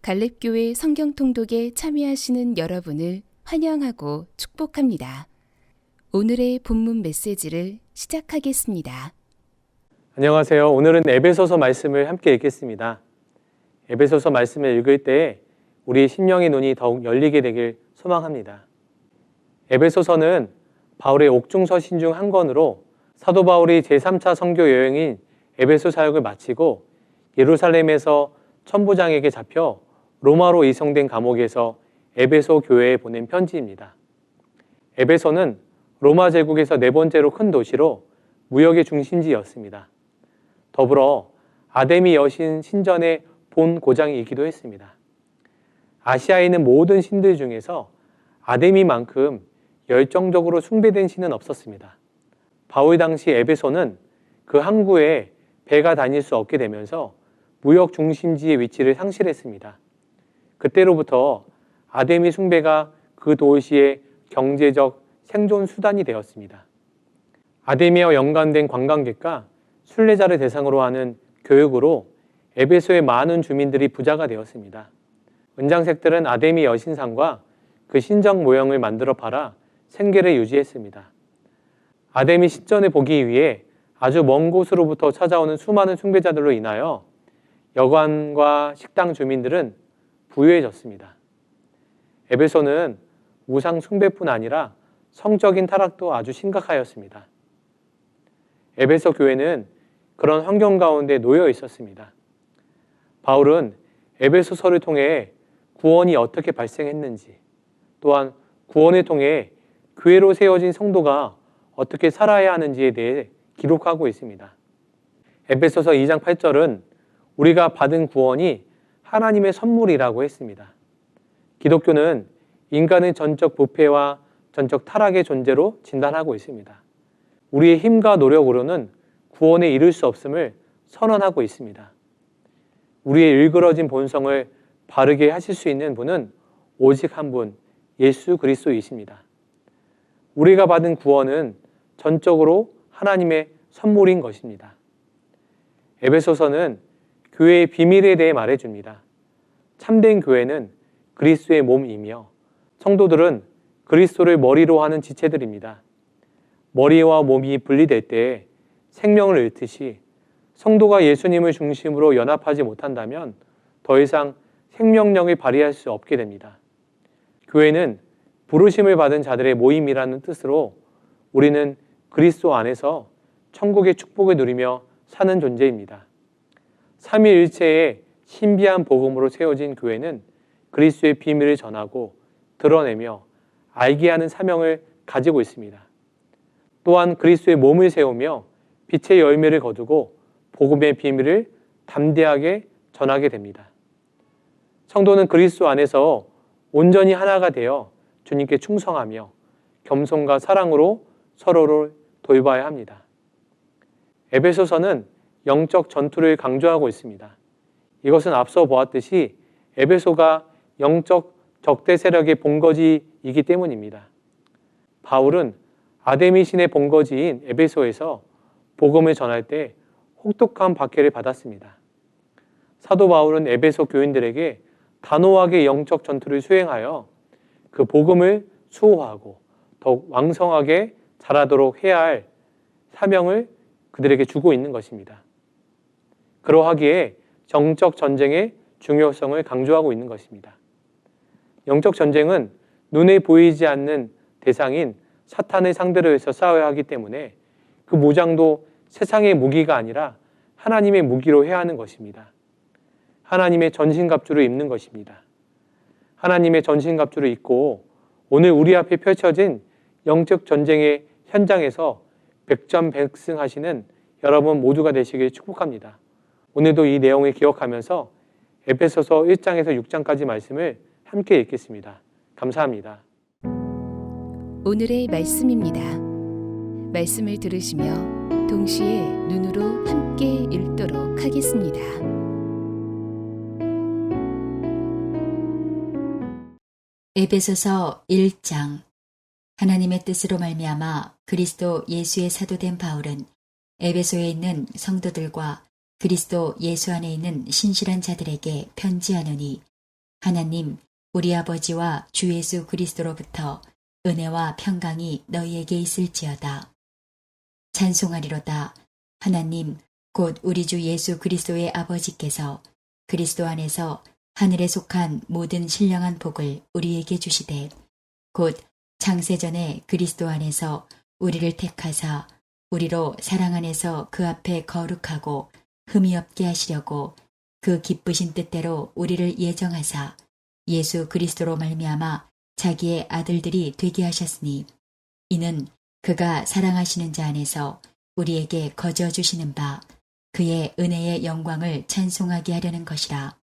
갈렙교회 성경통독에 참여하시는 여러분을 환영하고 축복합니다. 오늘의 본문 메시지를 시작하겠습니다. 안녕하세요. 오늘은 에베소서 말씀을 함께 읽겠습니다. 에베소서 말씀을 읽을 때 우리 심령의 눈이 더욱 열리게 되길 소망합니다. 에베소서는 바울의 옥중서신 중 한 권으로 사도 바울이 제3차 선교 여행인 에베소 사역을 마치고 예루살렘에서 천부장에게 잡혀 로마로 이송된 감옥에서 에베소 교회에 보낸 편지입니다. 에베소는 로마 제국에서 네 번째로 큰 도시로 무역의 중심지였습니다. 더불어 아데미 여신 신전의 본 고장이기도 했습니다. 아시아에 있는 모든 신들 중에서 아데미만큼 열정적으로 숭배된 신은 없었습니다. 바울 당시 에베소는 그 항구에 배가 다닐 수 없게 되면서 무역 중심지의 위치를 상실했습니다. 그때로부터 아데미 숭배가 그 도시의 경제적 생존 수단이 되었습니다. 아데미와 연관된 관광객과 순례자를 대상으로 하는 교육으로 에베소의 많은 주민들이 부자가 되었습니다. 은장색들은 아데미 여신상과 그 신정 모형을 만들어 팔아 생계를 유지했습니다. 아데미 신전을 보기 위해 아주 먼 곳으로부터 찾아오는 수많은 숭배자들로 인하여 여관과 식당 주민들은 부유해졌습니다. 에베소는 우상 숭배뿐 아니라 성적인 타락도 아주 심각하였습니다. 에베소 교회는 그런 환경 가운데 놓여 있었습니다. 바울은 에베소서를 통해 구원이 어떻게 발생했는지, 또한 구원을 통해 교회로 세워진 성도가 어떻게 살아야 하는지에 대해 기록하고 있습니다. 에베소서 2장 8절은 우리가 받은 구원이 하나님의 선물이라고 했습니다. 기독교는 인간의 전적 부패와 전적 타락의 존재로 진단하고 있습니다. 우리의 힘과 노력으로는 구원에 이를 수 없음을 선언하고 있습니다. 우리의 일그러진 본성을 바르게 하실 수 있는 분은 오직 한 분, 예수 그리스도이십니다. 우리가 받은 구원은 전적으로 하나님의 선물인 것입니다. 에베소서는 교회의 비밀에 대해 말해줍니다. 참된 교회는 그리스도의 몸이며 성도들은 그리스도를 머리로 하는 지체들입니다. 머리와 몸이 분리될 때 생명을 잃듯이 성도가 예수님을 중심으로 연합하지 못한다면 더 이상 생명력을 발휘할 수 없게 됩니다. 교회는 부르심을 받은 자들의 모임이라는 뜻으로 우리는 그리스도 안에서 천국의 축복을 누리며 사는 존재입니다. 삼위일체의 신비한 복음으로 세워진 교회는 그리스도의 비밀을 전하고 드러내며 알게 하는 사명을 가지고 있습니다. 또한 그리스도의 몸을 세우며 빛의 열매를 거두고 복음의 비밀을 담대하게 전하게 됩니다. 성도는 그리스도 안에서 온전히 하나가 되어 주님께 충성하며 겸손과 사랑으로 서로를 돌봐야 합니다. 에베소서는 영적 전투를 강조하고 있습니다. 이것은 앞서 보았듯이 에베소가 영적 적대 세력의 본거지이기 때문입니다. 바울은 아데미 신의 본거지인 에베소에서 복음을 전할 때 혹독한 박해를 받았습니다. 사도 바울은 에베소 교인들에게 단호하게 영적 전투를 수행하여 그 복음을 수호하고 더욱 왕성하게 자라도록 해야 할 사명을 그들에게 주고 있는 것입니다. 그러하기에 정적 전쟁의 중요성을 강조하고 있는 것입니다. 영적 전쟁은 눈에 보이지 않는 대상인 사탄을 상대로 해서 싸워야 하기 때문에 그 무장도 세상의 무기가 아니라 하나님의 무기로 해야 하는 것입니다. 하나님의 전신갑주를 입는 것입니다. 하나님의 전신갑주를 입고 오늘 우리 앞에 펼쳐진 영적 전쟁의 현장에서 백전백승하시는 여러분 모두가 되시길 축복합니다. 오늘도 이 내용을 기억하면서 에베소서 1장에서 6장까지 말씀을 함께 읽겠습니다. 감사합니다. 오늘의 말씀입니다. 말씀을 들으시며 동시에 눈으로 함께 읽도록 하겠습니다. 에베소서 1장. 하나님의 뜻으로 말미암아 그리스도 예수의 사도된 바울은 에베소에 있는 성도들과 그리스도 예수 안에 있는 신실한 자들에게 편지하노니 하나님 우리 아버지와 주 예수 그리스도로부터 은혜와 평강이 너희에게 있을지어다. 찬송하리로다. 하나님 곧 우리 주 예수 그리스도의 아버지께서 그리스도 안에서 하늘에 속한 모든 신령한 복을 우리에게 주시되 곧 창세전에 그리스도 안에서 우리를 택하사 우리로 사랑 안에서 그 앞에 거룩하고 흠이 없게 하시려고 그 기쁘신 뜻대로 우리를 예정하사 예수 그리스도로 말미암아 자기의 아들들이 되게 하셨으니 이는 그가 사랑하시는 자 안에서 우리에게 거저 주시는 바 그의 은혜의 영광을 찬송하게 하려는 것이라.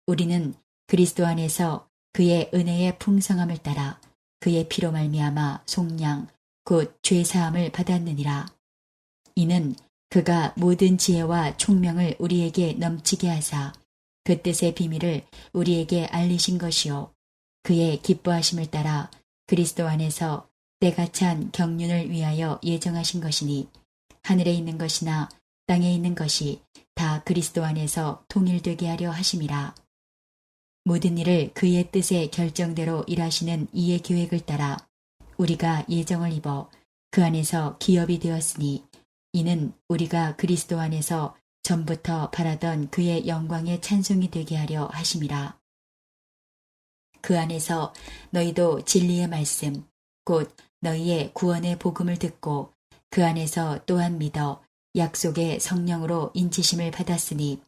우리는 그리스도 안에서 그의 은혜의 풍성함을 따라 그의 피로 말미암아 속량 곧 죄사함을 받았느니라. 이는 그가 모든 지혜와 총명을 우리에게 넘치게 하사 그 뜻의 비밀을 우리에게 알리신 것이요 그의 기뻐하심을 따라 그리스도 안에서 때가 찬 경륜을 위하여 예정하신 것이니 하늘에 있는 것이나 땅에 있는 것이 다 그리스도 안에서 통일되게 하려 하심이라. 모든 일을 그의 뜻의 결정대로 일하시는 이의 계획을 따라 우리가 예정을 입어 그 안에서 기업이 되었으니 이는 우리가 그리스도 안에서 전부터 바라던 그의 영광의 찬송이 되게 하려 하심이라. 그 안에서 너희도 진리의 말씀 곧 너희의 구원의 복음을 듣고 그 안에서 또한 믿어 약속의 성령으로 인치심을 받았으니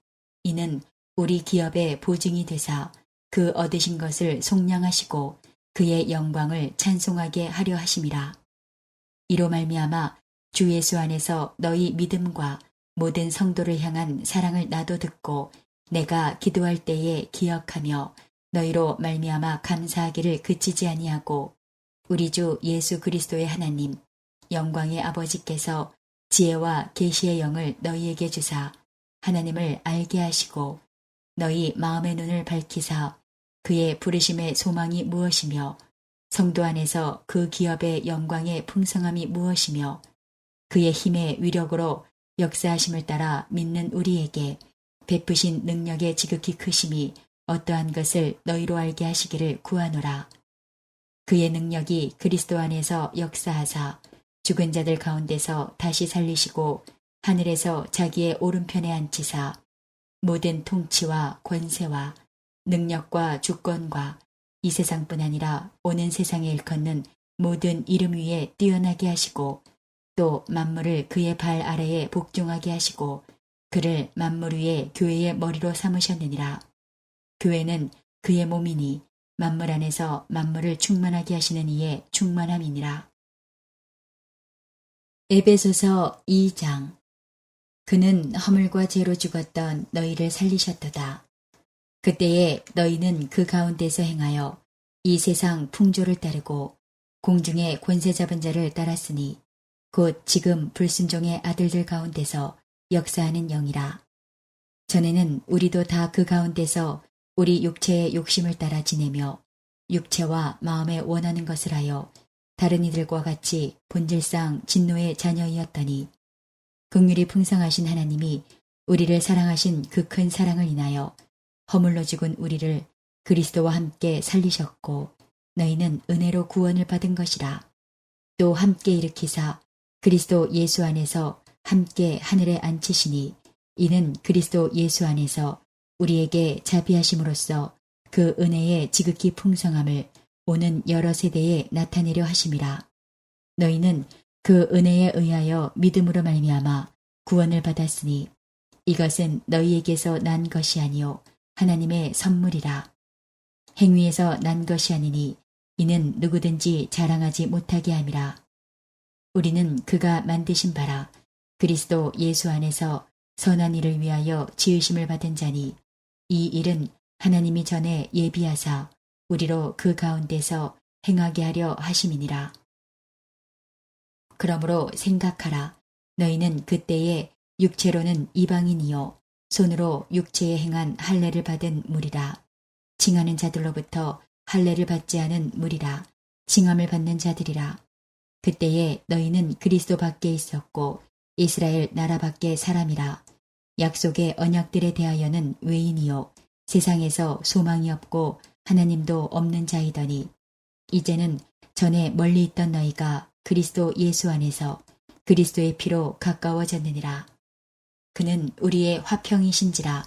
이는 우리 기업의 보증이 되사 그 얻으신 것을 속량하시고 그의 영광을 찬송하게 하려 하심이라. 이로 말미암아 주 예수 안에서 너희 믿음과 모든 성도를 향한 사랑을 나도 듣고 내가 기도할 때에 기억하며 너희로 말미암아 감사하기를 그치지 아니하고 우리 주 예수 그리스도의 하나님 영광의 아버지께서 지혜와 계시의 영을 너희에게 주사 하나님을 알게 하시고 너희 마음의 눈을 밝히사 그의 부르심의 소망이 무엇이며 성도 안에서 그 기업의 영광의 풍성함이 무엇이며 그의 힘의 위력으로 역사하심을 따라 믿는 우리에게 베푸신 능력의 지극히 크심이 어떠한 것을 너희로 알게 하시기를 구하노라. 그의 능력이 그리스도 안에서 역사하사 죽은 자들 가운데서 다시 살리시고 하늘에서 자기의 오른편에 앉히사 모든 통치와 권세와 능력과 주권과 이 세상뿐 아니라 오는 세상에 일컫는 모든 이름 위에 뛰어나게 하시고 또 만물을 그의 발 아래에 복종하게 하시고 그를 만물 위에 교회의 머리로 삼으셨느니라. 교회는 그의 몸이니 만물 안에서 만물을 충만하게 하시는 이의 충만함이니라. 에베소서 2장. 그는 허물과 죄로 죽었던 너희를 살리셨도다. 그때에 너희는 그 가운데서 행하여 이 세상 풍조를 따르고 공중의 권세 잡은 자를 따랐으니 곧 지금 불순종의 아들들 가운데서 역사하는 영이라. 전에는 우리도 다 그 가운데서 우리 육체의 욕심을 따라 지내며 육체와 마음에 원하는 것을 하여 다른 이들과 같이 본질상 진노의 자녀이었더니 긍휼이 풍성하신 하나님이 우리를 사랑하신 그 큰 사랑을 인하여 허물로 죽은 우리를 그리스도와 함께 살리셨고 너희는 은혜로 구원을 받은 것이라. 또 함께 일으키사 그리스도 예수 안에서 함께 하늘에 앉히시니 이는 그리스도 예수 안에서 우리에게 자비하심으로써 그 은혜의 지극히 풍성함을 오는 여러 세대에 나타내려 하심이라. 너희는 그 은혜에 의하여 믿음으로 말미암아 구원을 받았으니 이것은 너희에게서 난 것이 아니요 하나님의 선물이라. 행위에서 난 것이 아니니 이는 누구든지 자랑하지 못하게 함이라. 우리는 그가 만드신 바라 그리스도 예수 안에서 선한 일을 위하여 지으심을 받은 자니 이 일은 하나님이 전에 예비하사 우리로 그 가운데서 행하게 하려 하심이니라. 그러므로 생각하라. 너희는 그때에 육체로는 이방인이요 손으로 육체에 행한 할례를 받은 무리라. 칭하는 자들로부터 할례를 받지 않은 무리라. 칭함을 받는 자들이라. 그때에 너희는 그리스도 밖에 있었고 이스라엘 나라 밖에 사람이라. 약속의 언약들에 대하여는 외인이요 세상에서 소망이 없고 하나님도 없는 자이더니 이제는 전에 멀리 있던 너희가 그리스도 예수 안에서 그리스도의 피로 가까워졌느니라. 그는 우리의 화평이신지라.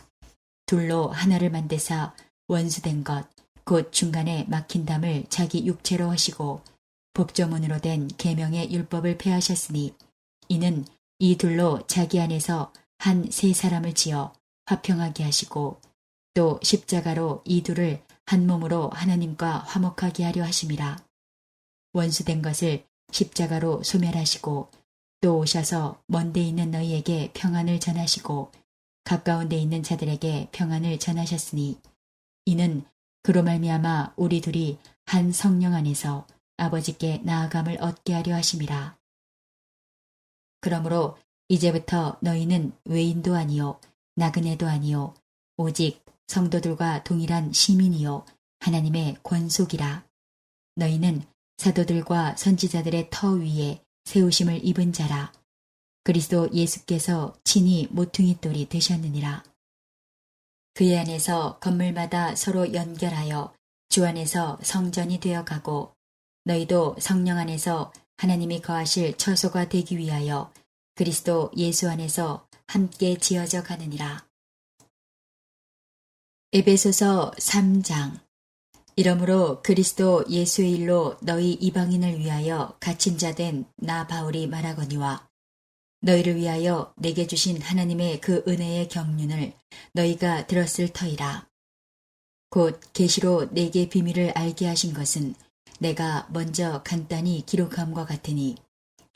둘로 하나를 만드사 원수된 것 곧 중간에 막힌 담을 자기 육체로 하시고 복조문으로 된 계명의 율법을 폐하셨으니 이는 이 둘로 자기 안에서 한 세 사람을 지어 화평하게 하시고 또 십자가로 이 둘을 한 몸으로 하나님과 화목하게 하려 하심이라. 원수된 것을 십자가로 소멸하시고 또 오셔서 먼 데 있는 너희에게 평안을 전하시고 가까운 데 있는 자들에게 평안을 전하셨으니 이는 그로 말미암아 우리 둘이 한 성령 안에서 아버지께 나아감을 얻게 하려 하심이라. 그러므로 이제부터 너희는 외인도 아니요 나그네도 아니요 오직 성도들과 동일한 시민이요 하나님의 권속이라. 너희는 사도들과 선지자들의 터 위에 세우심을 입은 자라. 그리스도 예수께서 친히 모퉁이 돌이 되셨느니라. 그의 안에서 건물마다 서로 연결하여 주 안에서 성전이 되어가고 너희도 성령 안에서 하나님이 거하실 처소가 되기 위하여 그리스도 예수 안에서 함께 지어져 가느니라. 에베소서 3장. 이러므로 그리스도 예수의 일로 너희 이방인을 위하여 갇힌 자 된 나 바울이 말하거니와 너희를 위하여 내게 주신 하나님의 그 은혜의 경륜을 너희가 들었을 터이라. 곧 계시로 내게 비밀을 알게 하신 것은 내가 먼저 간단히 기록함과 같으니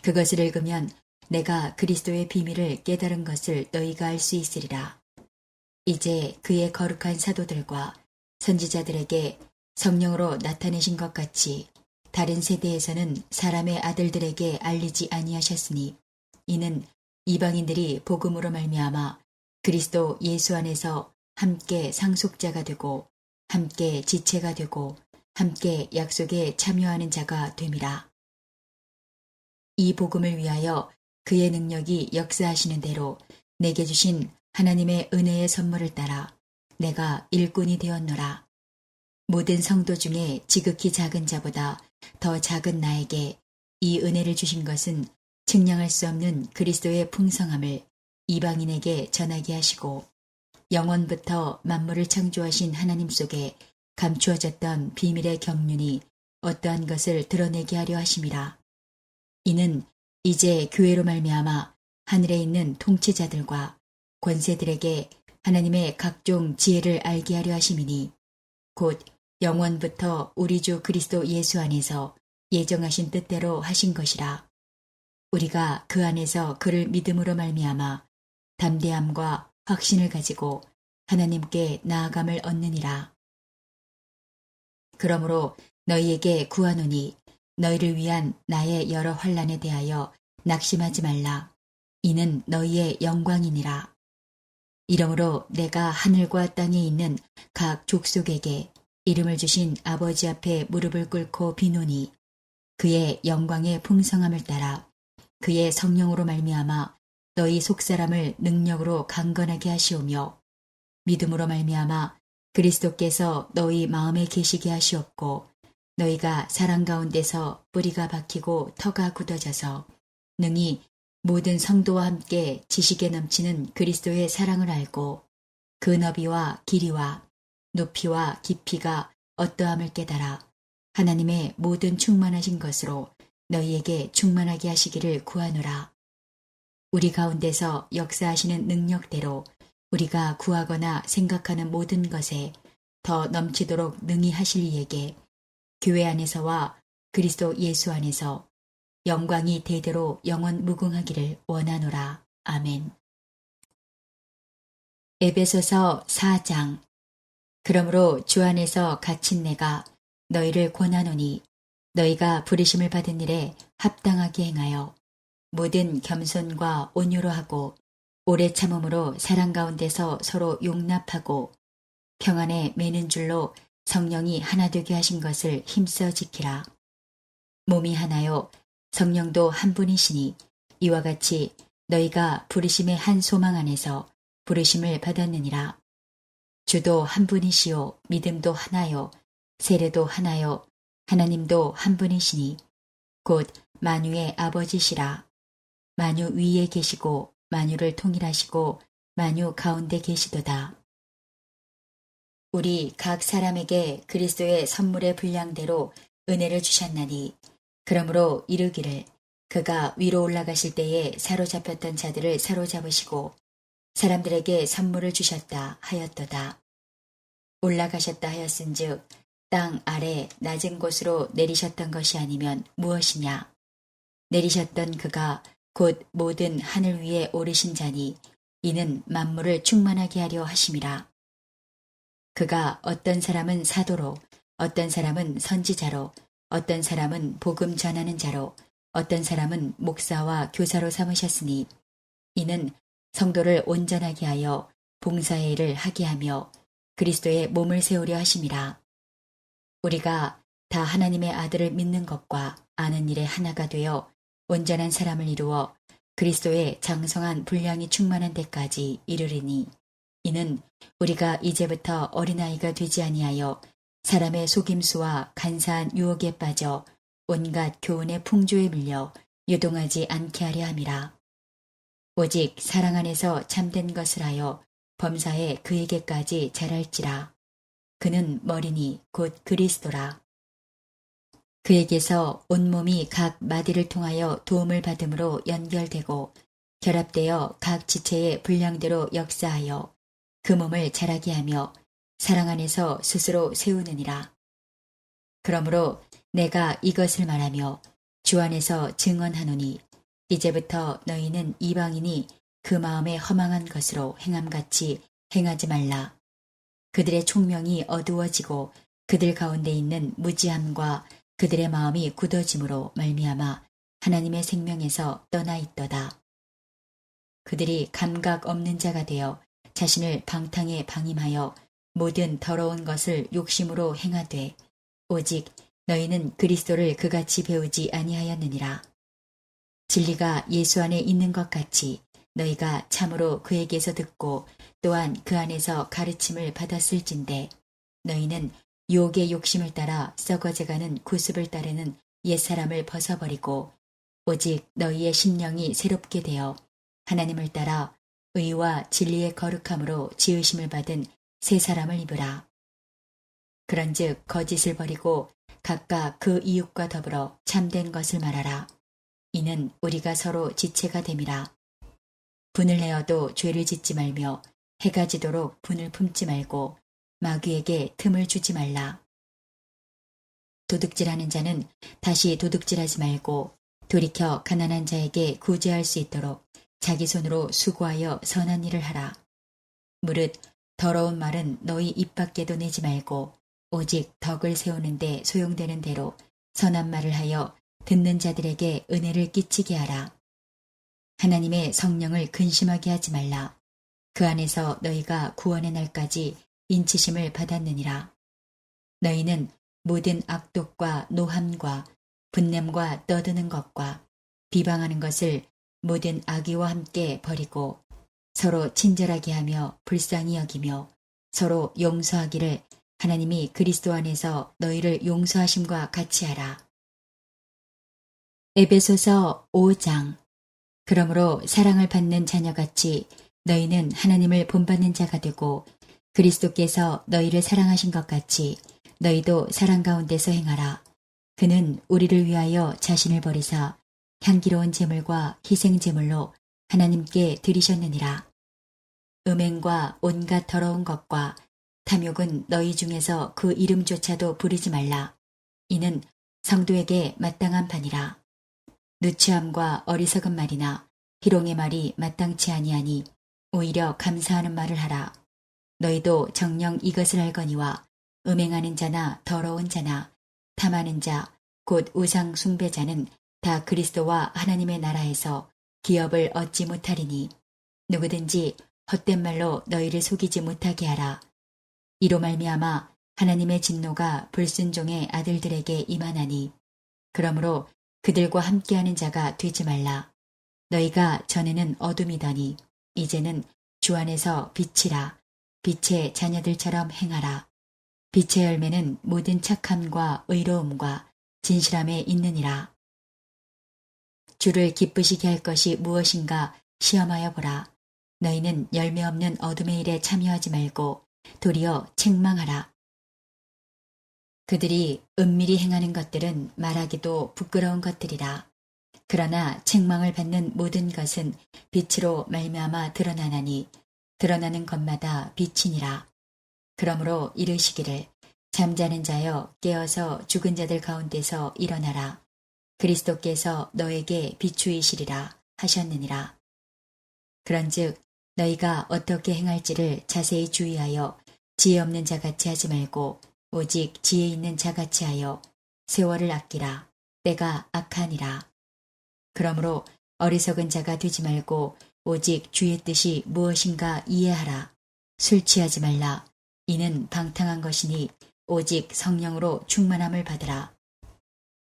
그것을 읽으면 내가 그리스도의 비밀을 깨달은 것을 너희가 알 수 있으리라. 이제 그의 거룩한 사도들과 선지자들에게 성령으로 나타내신 것 같이 다른 세대에서는 사람의 아들들에게 알리지 아니하셨으니 이는 이방인들이 복음으로 말미암아 그리스도 예수 안에서 함께 상속자가 되고 함께 지체가 되고 함께 약속에 참여하는 자가 됨이라. 이 복음을 위하여 그의 능력이 역사하시는 대로 내게 주신 하나님의 은혜의 선물을 따라 내가 일꾼이 되었노라. 모든 성도 중에 지극히 작은 자보다 더 작은 나에게 이 은혜를 주신 것은 측량할 수 없는 그리스도의 풍성함을 이방인에게 전하게 하시고 영원부터 만물을 창조하신 하나님 속에 감추어졌던 비밀의 경륜이 어떠한 것을 드러내게 하려 하심이라. 이는 이제 교회로 말미암아 하늘에 있는 통치자들과 권세들에게 하나님의 각종 지혜를 알게 하려 하심이니 곧 영원부터 우리 주 그리스도 예수 안에서 예정하신 뜻대로 하신 것이라. 우리가 그 안에서 그를 믿음으로 말미암아 담대함과 확신을 가지고 하나님께 나아감을 얻느니라. 그러므로 너희에게 구하노니 너희를 위한 나의 여러 환난에 대하여 낙심하지 말라. 이는 너희의 영광이니라. 이러므로 내가 하늘과 땅에 있는 각 족속에게 이름을 주신 아버지 앞에 무릎을 꿇고 비노니 그의 영광의 풍성함을 따라 그의 성령으로 말미암아 너희 속사람을 능력으로 강건하게 하시오며 믿음으로 말미암아 그리스도께서 너희 마음에 계시게 하시옵고 너희가 사랑 가운데서 뿌리가 박히고 터가 굳어져서 능히 모든 성도와 함께 지식에 넘치는 그리스도의 사랑을 알고 그 너비와 길이와 높이와 깊이가 어떠함을 깨달아 하나님의 모든 충만하신 것으로 너희에게 충만하게 하시기를 구하노라. 우리 가운데서 역사하시는 능력대로 우리가 구하거나 생각하는 모든 것에 더 넘치도록 능히 하실 이에게 교회 안에서와 그리스도 예수 안에서 영광이 대대로 영원 무궁하기를 원하노라. 아멘. 에베소서 4장. 그러므로 주 안에서 갇힌 내가 너희를 권하노니 너희가 부르심을 받은 일에 합당하게 행하여 모든 겸손과 온유로 하고 오래 참음으로 사랑 가운데서 서로 용납하고 평안에 매는 줄로 성령이 하나 되게 하신 것을 힘써 지키라. 몸이 하나요 성령도 한 분이시니 이와 같이 너희가 부르심의 한 소망 안에서 부르심을 받았느니라. 주도 한 분이시요 믿음도 하나요 세례도 하나요 하나님도 한 분이시니 곧 만유의 아버지시라. 만유 위에 계시고 만유를 통일하시고 만유 가운데 계시도다. 우리 각 사람에게 그리스도의 선물의 분량대로 은혜를 주셨나니 그러므로 이르기를 그가 위로 올라가실 때에 사로잡혔던 자들을 사로잡으시고 사람들에게 선물을 주셨다 하였도다. 올라가셨다 하였은즉 땅 아래 낮은 곳으로 내리셨던 것이 아니면 무엇이냐. 내리셨던 그가 곧 모든 하늘 위에 오르신 자니 이는 만물을 충만하게 하려 하심이라. 그가 어떤 사람은 사도로 어떤 사람은 선지자로 어떤 사람은 복음 전하는 자로 어떤 사람은 목사와 교사로 삼으셨으니 이는 성도를 온전하게 하여 봉사의 일을 하게 하며 그리스도의 몸을 세우려 하심이라. 우리가 다 하나님의 아들을 믿는 것과 아는 일에 하나가 되어 온전한 사람을 이루어 그리스도의 장성한 분량이 충만한 데까지 이르리니 이는 우리가 이제부터 어린아이가 되지 아니하여 사람의 속임수와 간사한 유혹에 빠져 온갖 교훈의 풍조에 밀려 유동하지 않게 하려 함이라. 오직 사랑 안에서 참된 것을 하여 범사에 그에게까지 자랄지라. 그는 머리니 곧 그리스도라. 그에게서 온몸이 각 마디를 통하여 도움을 받음으로 연결되고 결합되어 각 지체의 분량대로 역사하여 그 몸을 자라게 하며 사랑 안에서 스스로 세우느니라. 그러므로 내가 이것을 말하며 주 안에서 증언하노니 이제부터 너희는 이방인이 그 마음에 허망한 것으로 행함같이 행하지 말라. 그들의 총명이 어두워지고 그들 가운데 있는 무지함과 그들의 마음이 굳어짐으로 말미암아 하나님의 생명에서 떠나 있도다. 그들이 감각 없는 자가 되어 자신을 방탕에 방임하여 모든 더러운 것을 욕심으로 행하되 오직 너희는 그리스도를 그같이 배우지 아니하였느니라. 진리가 예수 안에 있는 것 같이 너희가 참으로 그에게서 듣고 또한 그 안에서 가르침을 받았을진데 너희는 유혹의 욕심을 따라 썩어져가는 구습을 따르는 옛사람을 벗어버리고 오직 너희의 심령이 새롭게 되어 하나님을 따라 의와 진리의 거룩함으로 지으심을 받은 새 사람을 입으라. 그런즉 거짓을 버리고 각각 그 이웃과 더불어 참된 것을 말하라. 이는 우리가 서로 지체가 됨이라. 분을 내어도 죄를 짓지 말며 해가 지도록 분을 품지 말고 마귀에게 틈을 주지 말라. 도둑질하는 자는 다시 도둑질하지 말고 돌이켜 가난한 자에게 구제할 수 있도록 자기 손으로 수고하여 선한 일을 하라. 무릇 더러운 말은 너희 입 밖에도 내지 말고 오직 덕을 세우는데 소용되는 대로 선한 말을 하여 듣는 자들에게 은혜를 끼치게 하라. 하나님의 성령을 근심하게 하지 말라. 그 안에서 너희가 구원의 날까지 인치심을 받았느니라. 너희는 모든 악독과 노함과 분냄과 떠드는 것과 비방하는 것을 모든 악의와 함께 버리고 서로 친절하게 하며 불쌍히 여기며 서로 용서하기를 하나님이 그리스도 안에서 너희를 용서하심과 같이 하라. 에베소서 5장. 그러므로 사랑을 받는 자녀같이 너희는 하나님을 본받는 자가 되고 그리스도께서 너희를 사랑하신 것 같이 너희도 사랑 가운데서 행하라. 그는 우리를 위하여 자신을 버리사 향기로운 제물과 희생 제물로 하나님께 드리셨느니라. 음행과 온갖 더러운 것과 탐욕은 너희 중에서 그 이름조차도 부르지 말라. 이는 성도에게 마땅한 바니라. 누추함과 어리석은 말이나 희롱의 말이 마땅치 아니하니 오히려 감사하는 말을 하라. 너희도 정녕 이것을 알거니와 음행하는 자나 더러운 자나 탐하는 자 곧 우상 숭배자는 다 그리스도와 하나님의 나라에서 기업을 얻지 못하리니 누구든지 헛된 말로 너희를 속이지 못하게 하라. 이로 말미암아 하나님의 진노가 불순종의 아들들에게 임하나니 그러므로 그들과 함께하는 자가 되지 말라. 너희가 전에는 어둠이더니 이제는 주 안에서 빛이라. 빛의 자녀들처럼 행하라. 빛의 열매는 모든 착함과 의로움과 진실함에 있느니라. 주를 기쁘시게 할 것이 무엇인가 시험하여 보라. 너희는 열매 없는 어둠의 일에 참여하지 말고 도리어 책망하라. 그들이 은밀히 행하는 것들은 말하기도 부끄러운 것들이라. 그러나 책망을 받는 모든 것은 빛으로 말미암아 드러나나니 드러나는 것마다 빛이니라. 그러므로 이르시기를 잠자는 자여 깨어서 죽은 자들 가운데서 일어나라. 그리스도께서 너에게 비추이시리라 하셨느니라. 그런즉 너희가 어떻게 행할지를 자세히 주의하여 지혜 없는 자같이 하지 말고 오직 지혜 있는 자같이 하여 세월을 아끼라. 때가 악하니라. 그러므로 어리석은 자가 되지 말고 오직 주의 뜻이 무엇인가 이해하라. 술 취하지 말라. 이는 방탕한 것이니 오직 성령으로 충만함을 받으라.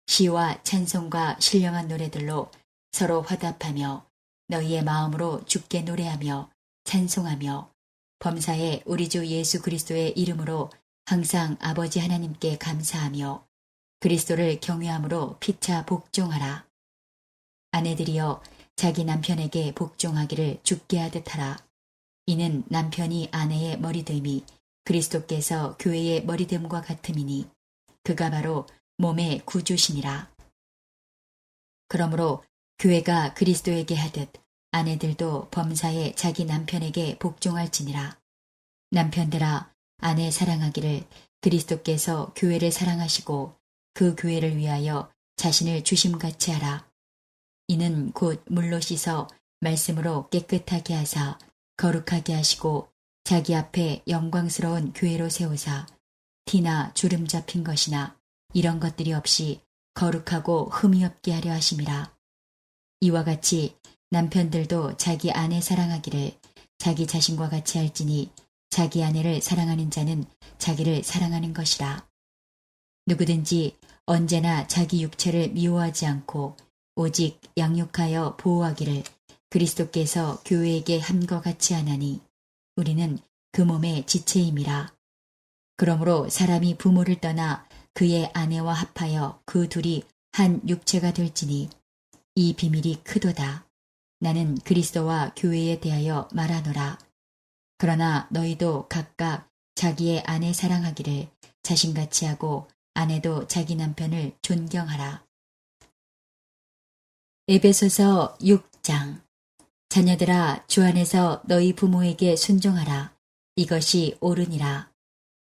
시와 찬송과 신령한 노래들로 서로 화답하며 너희의 마음으로 주께 노래하며 찬송하며 범사에 우리 주 예수 그리스도의 이름으로 항상 아버지 하나님께 감사하며 그리스도를 경외함으로 피차 복종하라. 아내들이여 자기 남편에게 복종하기를 죽게 하듯 하라. 이는 남편이 아내의 머리됨이 그리스도께서 교회의 머리됨과 같음이니 그가 바로 몸의 구주시니라. 그러므로 교회가 그리스도에게 하듯 아내들도 범사에 자기 남편에게 복종할지니라. 남편들아 아내 사랑하기를 그리스도께서 교회를 사랑하시고 그 교회를 위하여 자신을 주심같이 하라. 이는 곧 물로 씻어 말씀으로 깨끗하게 하사 거룩하게 하시고 자기 앞에 영광스러운 교회로 세우사 티나 주름 잡힌 것이나 이런 것들이 없이 거룩하고 흠이 없게 하려 하심이라. 이와 같이 남편들도 자기 아내 사랑하기를 자기 자신과 같이 할지니 자기 아내를 사랑하는 자는 자기를 사랑하는 것이라. 누구든지 언제나 자기 육체를 미워하지 않고 오직 양육하여 보호하기를 그리스도께서 교회에게 한 것 같이 하나니 우리는 그 몸의 지체임이라. 그러므로 사람이 부모를 떠나 그의 아내와 합하여 그 둘이 한 육체가 될지니 이 비밀이 크도다. 나는 그리스도와 교회에 대하여 말하노라. 그러나 너희도 각각 자기의 아내 사랑하기를 자신같이 하고 아내도 자기 남편을 존경하라. 에베소서 6장. 자녀들아 주 안에서 너희 부모에게 순종하라. 이것이 옳으니라.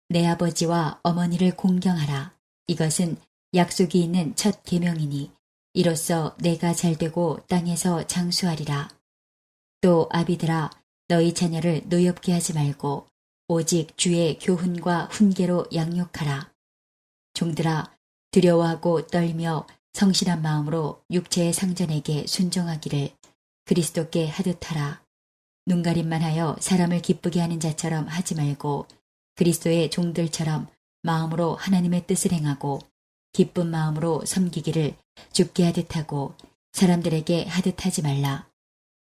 내 아버지와 어머니를 공경하라. 이것은 약속이 있는 첫 계명이니 이로써 내가 잘되고 땅에서 장수하리라. 또 아비들아 너희 자녀를 노엽게 하지 말고 오직 주의 교훈과 훈계로 양육하라. 종들아 두려워하고 떨며 성실한 마음으로 육체의 상전에게 순종하기를 그리스도께 하듯 하라. 눈가림만 하여 사람을 기쁘게 하는 자처럼 하지 말고 그리스도의 종들처럼 마음으로 하나님의 뜻을 행하고 기쁜 마음으로 섬기기를 주께 하듯 하고 사람들에게 하듯 하지 말라.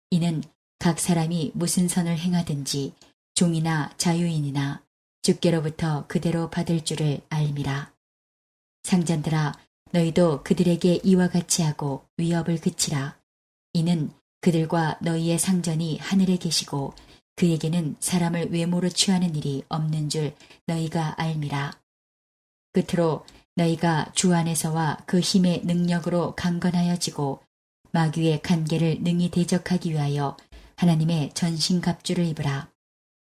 이는 각 사람이 무슨 선을 행하든지 종이나 자유인이나 주께로부터 그대로 받을 줄을 알미라. 상전들아 너희도 그들에게 이와 같이 하고 위협을 그치라. 이는 그들과 너희의 상전이 하늘에 계시고 그에게는 사람을 외모로 취하는 일이 없는 줄 너희가 알미라. 끝으로 너희가 주 안에서와 그 힘의 능력으로 강건하여지고 마귀의 간계를 능히 대적하기 위하여 하나님의 전신갑주를 입으라.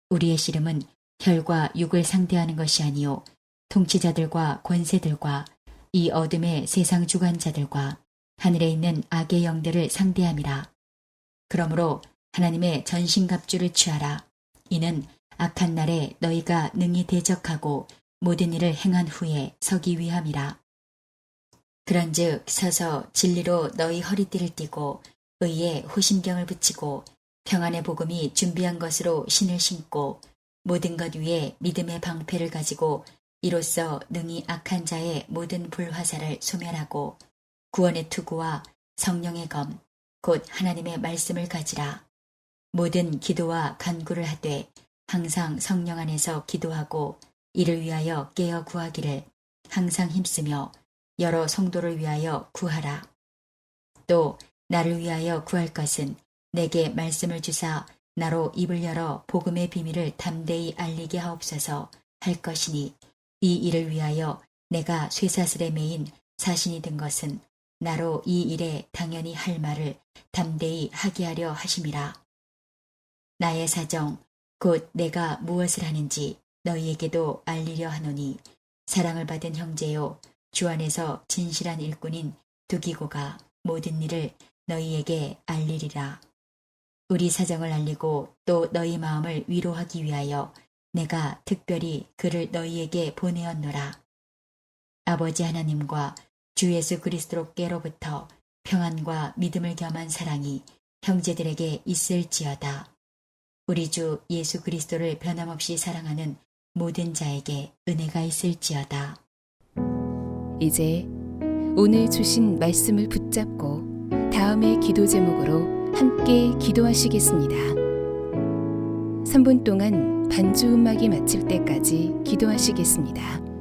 우리의 씨름은 혈과 육을 상대하는 것이 아니요 통치자들과 권세들과 이 어둠의 세상 주관자들과 하늘에 있는 악의 영들을 상대함이라. 그러므로 하나님의 전신갑주를 취하라. 이는 악한 날에 너희가 능히 대적하고 모든 일을 행한 후에 서기 위함이라. 그런즉 서서 진리로 너희 허리띠를 띠고 의에 호심경을 붙이고 평안의 복음이 준비한 것으로 신을 신고 모든 것 위에 믿음의 방패를 가지고 이로써 능히 악한 자의 모든 불화살을 소멸하고 구원의 투구와 성령의 검 곧 하나님의 말씀을 가지라. 모든 기도와 간구를 하되 항상 성령 안에서 기도하고 이를 위하여 깨어 구하기를 항상 힘쓰며 여러 성도를 위하여 구하라. 또 나를 위하여 구할 것은 내게 말씀을 주사 나로 입을 열어 복음의 비밀을 담대히 알리게 하옵소서 할 것이니 이 일을 위하여 내가 쇠사슬에 매인 사신이 된 것은 나로 이 일에 당연히 할 말을 담대히 하게 하려 하심이라. 나의 사정 곧 내가 무엇을 하는지 너희에게도 알리려 하노니 사랑을 받은 형제요 주 안에서 진실한 일꾼인 두기고가 모든 일을 너희에게 알리리라. 우리 사정을 알리고 또 너희 마음을 위로하기 위하여 내가 특별히 그를 너희에게 보내었노라. 아버지 하나님과 주 예수 그리스도께로부터 평안과 믿음을 겸한 사랑이 형제들에게 있을지어다. 우리 주 예수 그리스도를 변함없이 사랑하는 모든 자에게 은혜가 있을지어다. 이제 오늘 주신 말씀을 붙잡고 다음의 기도 제목으로 함께 기도하시겠습니다. 3분 동안 반주 음악이 마칠 때까지 기도하시겠습니다.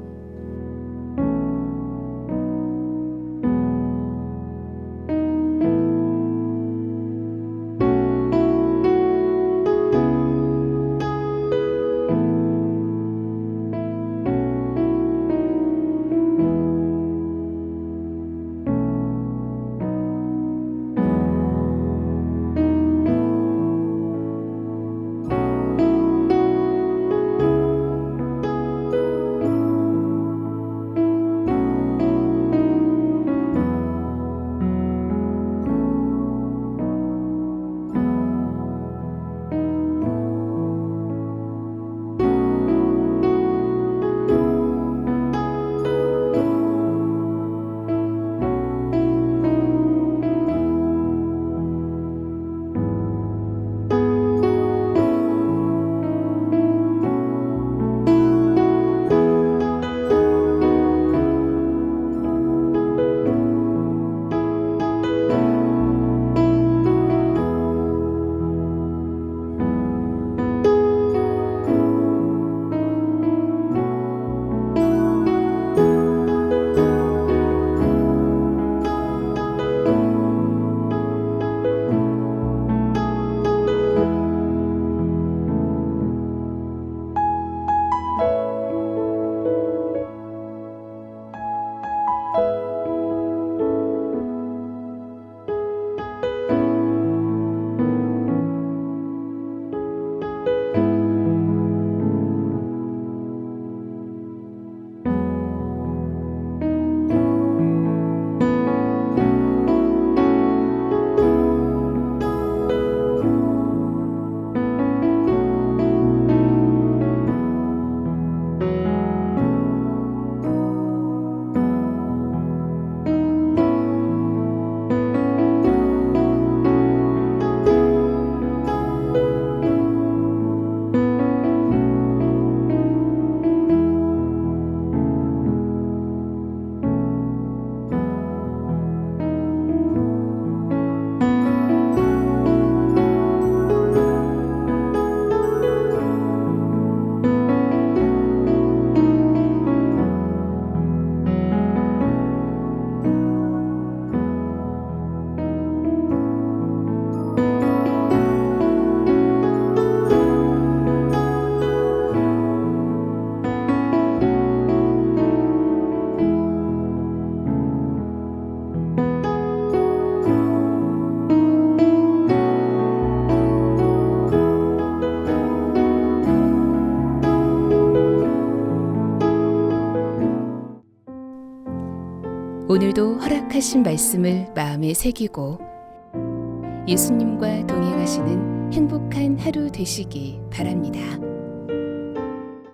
오늘도 허락하신 말씀을 마음에 새기고 예수님과 동행하시는 행복한 하루 되시기 바랍니다.